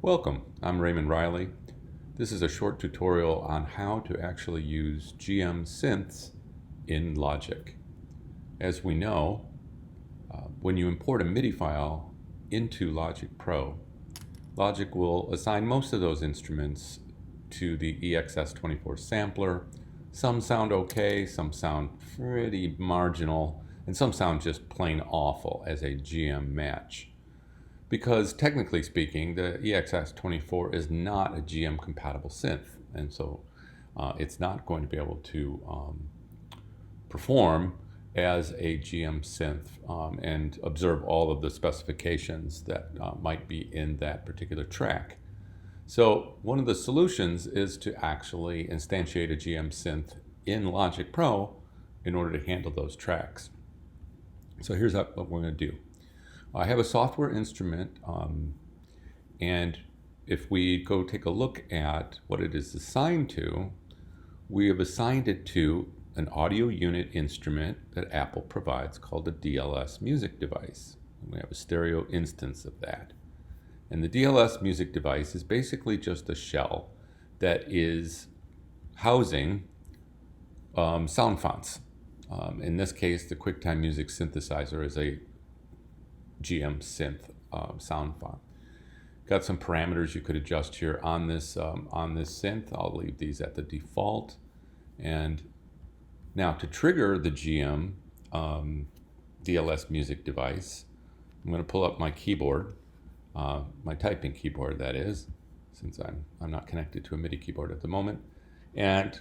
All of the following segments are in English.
Welcome, I'm Raymond Riley. This is a short tutorial on how to actually use GM synths in Logic. As we know, when you import a MIDI file into Logic Pro, Logic will assign most of those instruments to the EXS24 sampler. Some sound okay, some sound pretty marginal, and some sound just plain awful as a GM match. Because technically speaking, the EXS24 is not a GM compatible synth, and so it's not going to be able to perform as a GM synth and observe all of the specifications that might be in that particular track. So one of the solutions is to actually instantiate a GM synth in Logic Pro in order to handle those tracks. So here's what we're going to do. I have a software instrument, and if we go take a look at what it is assigned to, we have assigned it to an audio unit instrument that Apple provides called the DLS Music Device. And we have a stereo instance of that. And the DLS Music Device is basically just a shell that is housing sound fonts. In this case, the QuickTime Music Synthesizer is a GM synth sound font. Got some parameters you could adjust here on this synth. I'll leave these at the default. And now to trigger the GM DLS Music Device, I'm going to pull up my keyboard, my typing keyboard that is, since I'm not connected to a MIDI keyboard at the moment, and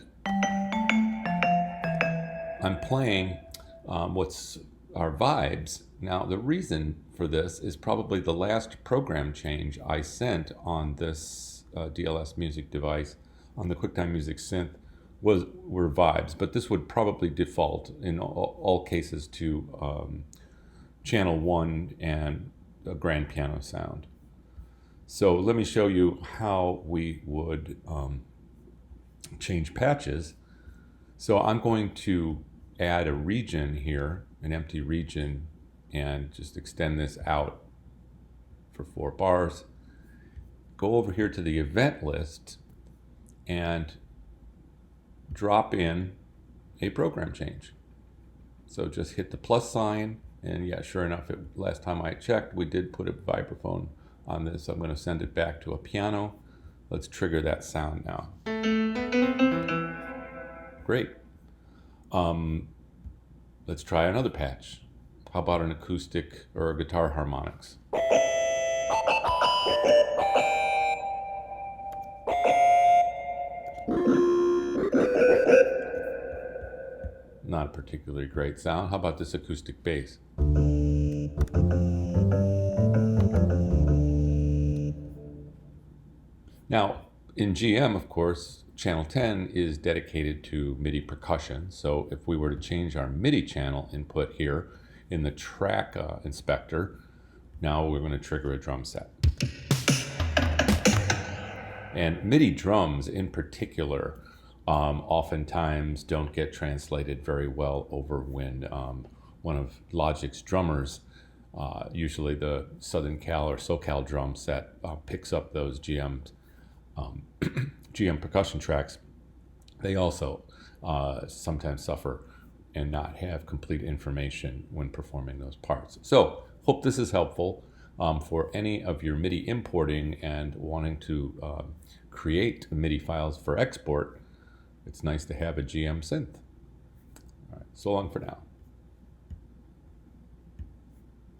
I'm playing what's our vibes. Now the reason for this is probably the last program change I sent on this DLS Music Device on the QuickTime Music Synth were vibes, but this would probably default in all cases to channel 1 and a grand piano sound. So let me show you how we would change patches. So I'm going to add a region here, an empty region, and just extend this out for 4 bars. Go over here to the event list and drop in a program change. So just hit the plus sign, and yeah, sure enough, last time I checked, we did put a vibraphone on this. I'm going to send it back to a piano. Let's trigger that sound now. Great. Let's try another patch. How about an acoustic or a guitar harmonics? Not a particularly great sound. How about this acoustic bass? Now, in GM, of course, channel 10 is dedicated to MIDI percussion. So if we were to change our MIDI channel input here in the track inspector, now we're going to trigger a drum set. And MIDI drums in particular oftentimes don't get translated very well over when one of Logic's drummers, usually the Southern Cal or SoCal drum set, picks up those GM percussion tracks. They also sometimes suffer and not have complete information when performing those parts. So, hope this is helpful for any of your MIDI importing and wanting to create MIDI files for export. It's nice to have a GM synth. All right, so long for now.